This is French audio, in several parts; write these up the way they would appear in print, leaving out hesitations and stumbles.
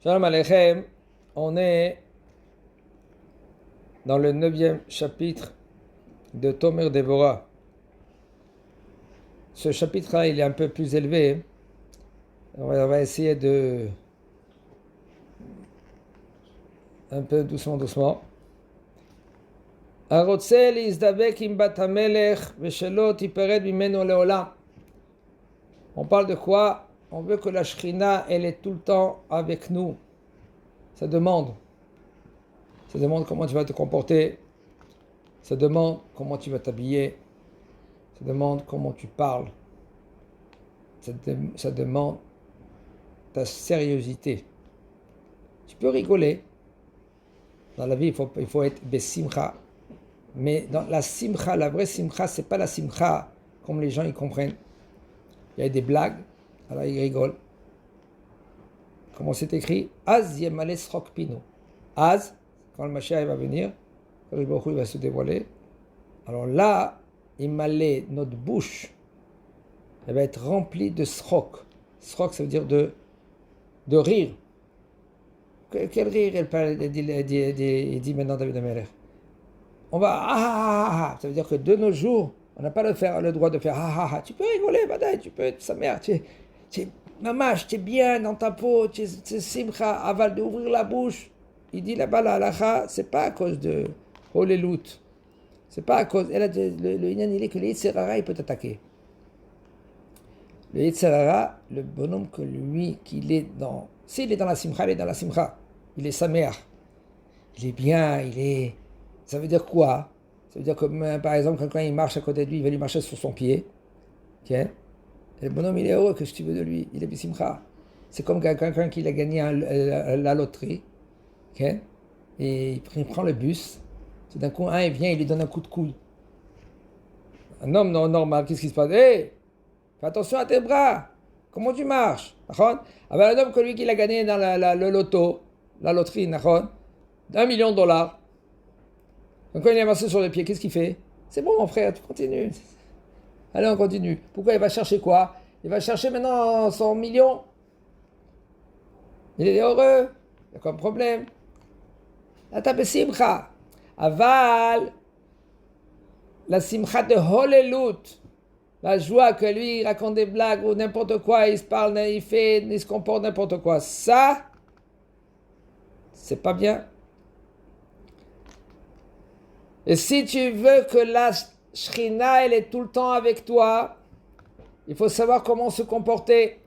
Shalom Aleichem, on est dans le 9e chapitre de Tomer Devorah. Ce chapitre-là, il est un peu plus élevé. On va essayer de... un peu doucement. הרוצה להזדבק עם בת המלך ושלא תיפרד ממנו לעולם. On parle de quoi? On veut que la Shrina, elle est tout le temps avec nous. Ça demande comment tu vas te comporter. Ça demande comment tu vas t'habiller. Ça demande comment tu parles. Ça demande ta sérieuxité. Tu peux rigoler. Dans la vie, il faut être besimcha. Mais dans la simcha, la vraie simcha, c'est pas la simcha comme les gens y comprennent. Il y a des blagues, alors ils rigolent. Comment c'est écrit? Az yemale srok pino. Az, quand le Mashiach va venir, quand le Baruch Hu va se dévoiler, alors là, yemale, notre bouche, elle va être remplie de srok. Srok, ça veut dire de rire. Quel rire il dit maintenant David Amelech. On va ça veut dire que de nos jours, on n'a pas le droit de faire Tu peux rigoler, badaï, tu peux être sa mère, tu es mamash, tu es bien dans ta peau, tu es simcha, aval d'ouvrir la bouche. Il dit là-bas la halacha, c'est pas à cause de holelut, c'est pas à cause. Le inyan il est que le Yetzer Hara il peut t'attaquer. Le Yetzer Hara, le bonhomme que lui, qu'il est dans, s'il est dans la simcha, il est dans la simcha, il est sa mère, il est bien, il est. Ça veut dire quoi? Ça veut dire que, par exemple, quelqu'un il marche à côté de lui, il va lui marcher sur son pied. Okay? Et le bonhomme, il est heureux, qu'est-ce que tu veux de lui? Il est bisimcha. C'est comme quelqu'un qui a gagné la loterie. Okay? Et il prend le bus. Tout d'un coup, il vient, il lui donne un coup de couille. Un homme normal, qu'est-ce qui se passe? Hé, fais attention à tes bras. Comment tu marches? Alors, un homme que lui qui a gagné dans le loto, la loterie, $1 million. Donc quand il est avancé sur le pied, qu'est-ce qu'il fait? C'est bon mon frère, tu continues. Allez, on continue. Pourquoi il va chercher quoi? Il va chercher maintenant son million. Il est heureux. Il y a quoi de problème? La tape simcha. Aval, la simcha de Holelut, la joie que lui il raconte des blagues ou n'importe quoi, il se parle, il se comporte n'importe quoi. Ça, c'est pas bien. Et si tu veux que la Shrina, elle est tout le temps avec toi, il faut savoir comment se comporter.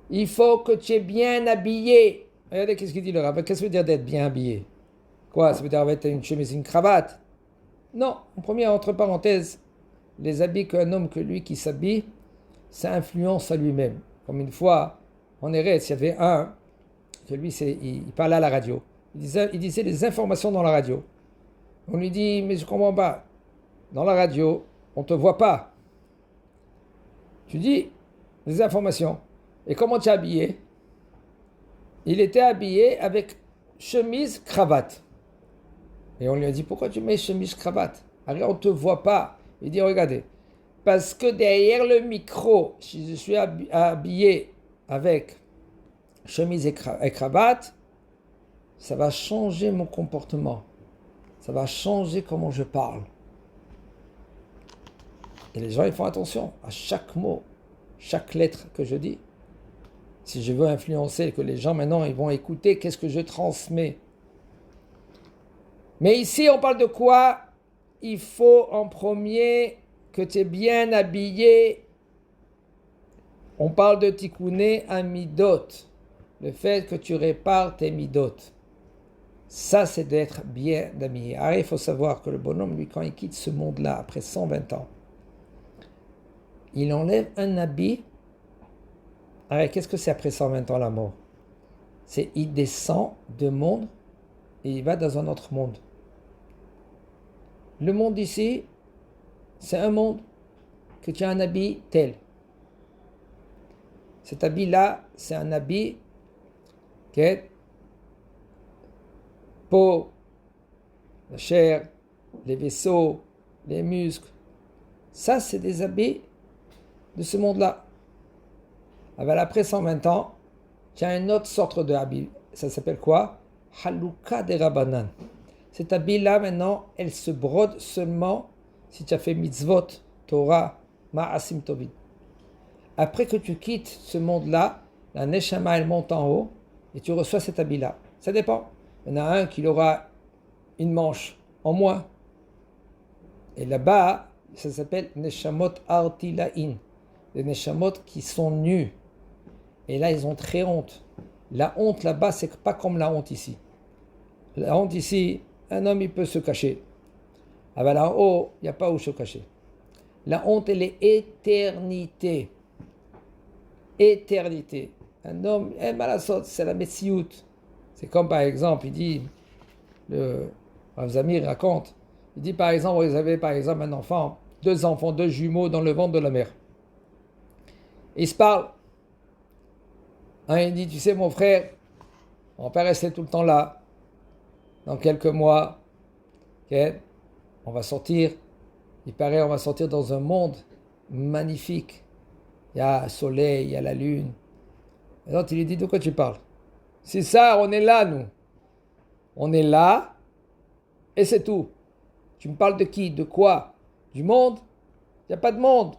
Il faut que tu es bien habillé. Regardez qu'est-ce qu'il dit le rabbin. Qu'est-ce que ça veut dire d'être bien habillé? Quoi? Ça veut dire avec une chemise, une cravate? Non. En premier, entre parenthèses, les habits qu'un homme que lui qui s'habille, ça influence à lui-même. Comme une fois, en Eretz, il y avait un que lui, il parlait à la radio. Il disait les informations dans la radio. On lui dit, mais je ne comprends pas. Dans la radio, on ne te voit pas. Tu dis les informations. Et comment tu es habillé? Il était habillé avec chemise, cravate. Et on lui a dit, pourquoi tu mets chemise, cravate? Alors on ne te voit pas. Il dit, regardez, parce que derrière le micro, si je suis habillé avec chemise et cravate, ça va changer mon comportement. Ça va changer comment je parle. Et les gens, ils font attention à chaque mot, chaque lettre que je dis. Si je veux influencer, que les gens maintenant, ils vont écouter, qu'est-ce que je transmets. Mais ici, on parle de quoi? Il faut en premier que tu es bien habillé. On parle de tikkuné amidot. Le fait que tu répares tes midot. Ça, c'est d'être bien habillé. Alors, il faut savoir que le bonhomme, lui, quand il quitte ce monde-là, après 120 ans, il enlève un habit. Alors, qu'est-ce que c'est après 120 ans, la mort? C'est il descend de monde et il va dans un autre monde. Le monde ici, c'est un monde que tu as un habit tel. Cet habit-là, c'est un habit qui est peau, la chair, les vaisseaux, les muscles. Ça, c'est des habits de ce monde-là. Alors après 120 ans, tu as une autre sorte de habit. Ça s'appelle quoi? Haluka de Rabbanan. Cette habit-là, maintenant, elle se brode seulement si tu as fait mitzvot, Torah, Ma'asim Tovim. Après que tu quittes ce monde-là, la Neshama, elle monte en haut et tu reçois cet habit-là. Ça dépend. Il y en a un qui aura une manche en moins. Et là-bas, ça s'appelle Neshamot Artilain. Les Neshamot qui sont nus. Et là, ils ont très honte. La honte là-bas, c'est pas comme la honte ici. La honte ici, un homme, il peut se cacher. Ah ben là-haut, il n'y a pas où se cacher. La honte, elle est éternité. Éternité. Un homme, c'est la Metsiout. C'est comme par exemple, il dit, le Rav Zamir raconte, il dit par exemple, vous avez par exemple un enfant, deux enfants, deux jumeaux dans le ventre de la mère. Ils se parlent. Un, il dit, tu sais mon frère, on va pas rester tout le temps là. Dans quelques mois, okay, on va sortir. Il paraît on va sortir dans un monde magnifique. Il y a le soleil, il y a la lune. Et donc il lui dit, de quoi tu parles? C'est ça, on est là nous. On est là et c'est tout. Tu me parles de qui? De quoi? Du monde? Il n'y a pas de monde.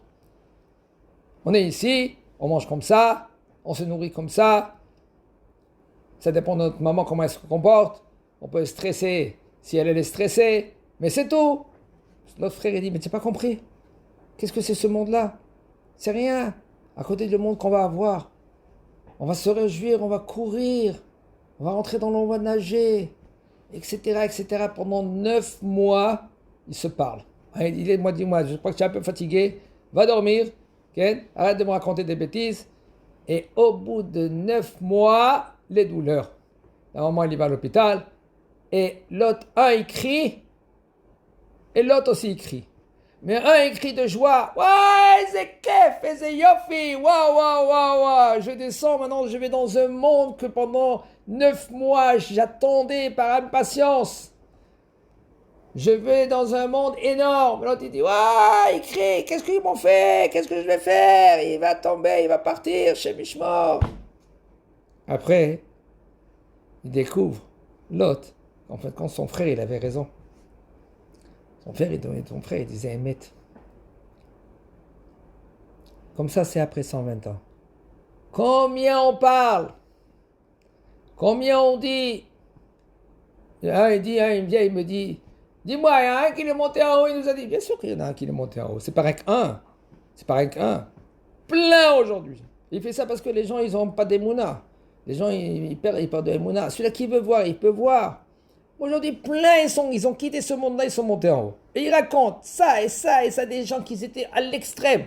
On est ici, on mange comme ça, on se nourrit comme ça. Ça dépend de notre maman, comment elle se comporte. On peut stresser si elle est stressée, mais c'est tout. Notre frère, il dit, mais tu n'as pas compris. Qu'est-ce que c'est ce monde-là? C'est rien. À côté du monde qu'on va avoir. On va se réjouir, on va courir, on va rentrer dans l'eau, on va nager, etc., etc. Pendant 9 mois, ils se parlent. Il dit, moi, dis-moi, je crois que tu es un peu fatigué, va dormir, okay? Arrête de me raconter des bêtises. Et au bout de 9 mois, les douleurs. À un moment, il va à l'hôpital, et l'autre, un, il crie, et l'autre aussi, il crie. Mais un, il crie de joie, ouais, c'est kef, c'est yofi, waouh, waouh, waouh, waouh, je descends maintenant, je vais dans un monde que pendant 9 mois, j'attendais par impatience. Je vais dans un monde énorme. L'autre, il dit, ouais, il crie, qu'est-ce qu'ils m'ont fait? Qu'est-ce que je vais faire? Il va tomber, il va partir chez Mishmor. Après, il découvre l'autre. En fait, quand son frère, il avait raison. Son frère, il disait, Emet. Comme ça, c'est après 120 ans. Combien on parle? Combien on dit? Il dit, il me dit, dis-moi, il y a un qui est monté en haut, il nous a dit, bien sûr qu'il y en a un qui est monté en haut. C'est pareil qu'un. C'est pareil qu'un. Plein aujourd'hui. Il fait ça parce que les gens, ils n'ont pas d'émouna. Les gens, ils perdent de l'émouna. Celui-là qui veut voir, il peut voir. Aujourd'hui, plein, ils ont quitté ce monde-là, ils sont montés en haut. Et ils racontent ça et ça et ça, des gens qui étaient à l'extrême.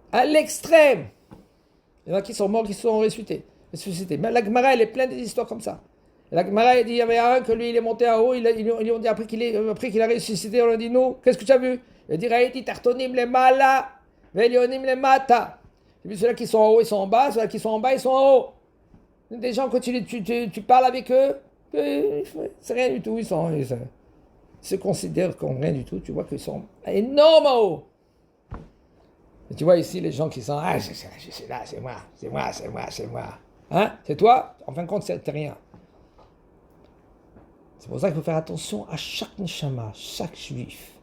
À l'extrême. Il y en a qui sont morts, qui sont ressuscités. Mais la Gemara, elle est pleine d'histoires comme ça. Et la Gemara, elle dit, il y avait un que lui, il est monté en haut, ils lui ont dit, après qu'il a ressuscité, on lui a dit, nous, qu'est-ce que tu as vu? Il a dit, Raïti, tartonim le mala, velionim le mata. J'ai vu ceux-là qui sont en haut, ils sont en bas, ceux-là qui sont en bas, ils sont en haut. Des gens, quand tu parles avec eux, c'est rien du tout, ils se considèrent comme rien du tout, tu vois qu'ils sont énormes en haut. Et tu vois ici les gens qui sont, je suis là, c'est moi. Hein? C'est toi? En fin de compte, c'est rien. C'est pour ça qu'il faut faire attention à chaque neshama, chaque juif.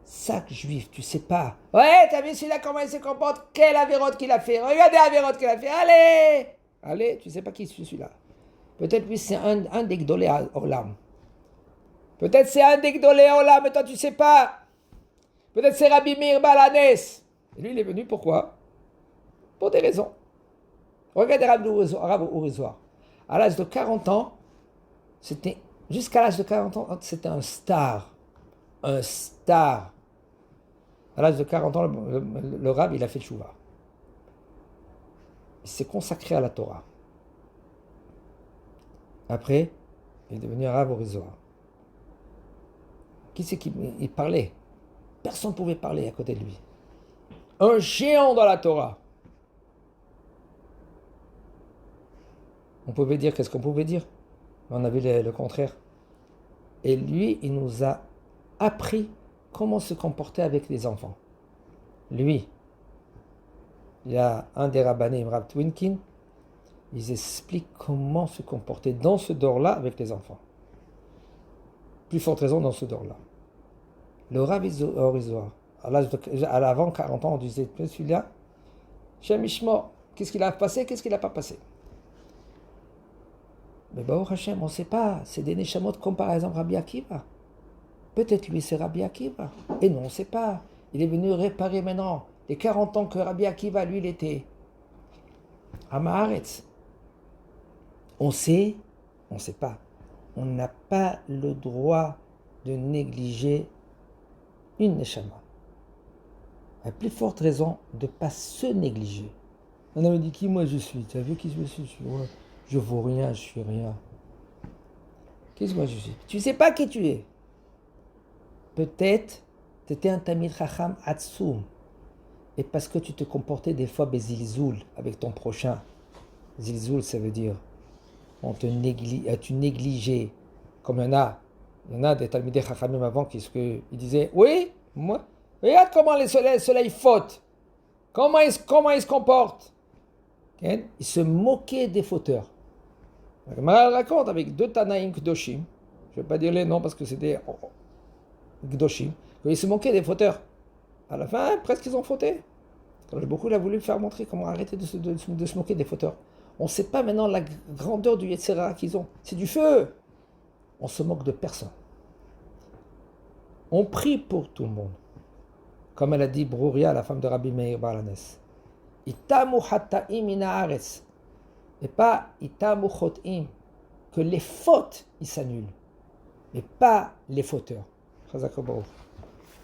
Chaque juif, tu sais pas. Ouais, t'as vu celui-là comment il se comporte? Quelle avérote qu'il a fait? Regardez l'avérote qu'il a fait. Allez, tu sais pas qui c'est celui-là. Peut-être lui c'est un des Gdolé Olam. Peut-être c'est un des Gdolé Olam, mais toi tu sais pas. Peut-être c'est Rabbi Meir Balanes. Et lui il est venu pourquoi? Pour des raisons. Regardez Rav Urizoir. À l'âge de 40 ans, jusqu'à l'âge de 40 ans, c'était un star. Un star. À l'âge de 40 ans, le Rav, il a fait tchouva. Il s'est consacré à la Torah. Après, il est devenu un Rav Urizoir. Qui c'est qui il parlait? Personne ne pouvait parler à côté de lui. Un géant dans la Torah. On pouvait dire, qu'est-ce qu'on pouvait dire? On avait le contraire. Et lui, il nous a appris comment se comporter avec les enfants. Lui. il y a un des rabbanim, Rav Twinkin, ils expliquent comment se comporter dans ce dor-là avec les enfants. Plus forte raison dans ce dor-là. Le Rav Orizoar, à l'avant 40 ans, on disait, celui-là, Shem Ishmor, qu'est-ce qu'il a passé, qu'est-ce qu'il n'a pas passé. Mais Baruch Hashem, on ne sait pas, c'est des Neshamot comme par exemple Rabbi Akiva. Peut-être lui c'est Rabbi Akiva. Et nous on ne sait pas. Il est venu réparer maintenant les 40 ans que Rabbi Akiva, lui, il était à Maharetz. On sait, on ne sait pas. On n'a pas le droit de négliger une Neshama. À plus forte raison de ne pas se négliger. On me dit qui moi je suis. Tu as vu qui je suis? Ouais. Je vaux rien, je suis rien. Qu'est-ce que moi je suis? Tu ne sais pas qui tu es. Peut-être tu étais un Tamil Chacham Hatsoum. Et parce que tu te comportais des fois bezilzoul avec ton prochain. Zilzoul, ça veut dire tu négligeais. Comme il y en a des Talmidei Chachamim avant qui disaient oui, moi, regarde comment le soleil faute. Comment il se comporte. Okay? Il se moquait des fauteurs. La Gemara raconte avec deux Tanaïm Kdoshim. Je ne vais pas dire les noms parce que c'est des Kdoshim. Ils se moquaient des fauteurs. À la fin, presque ils ont fauté. Beaucoup a voulu faire montrer comment arrêter de se moquer des fauteurs. On ne sait pas maintenant la grandeur du Yetzirah qu'ils ont. C'est du feu. On se moque de personne. On prie pour tout le monde. Comme elle a dit Brouria, la femme de Rabbi Meir Balanes. Itamu hatta'im ina haaretz. Et pas itamu chot'im. Que les fautes, ils s'annulent. Mais pas les fauteurs. Chazak Baruch.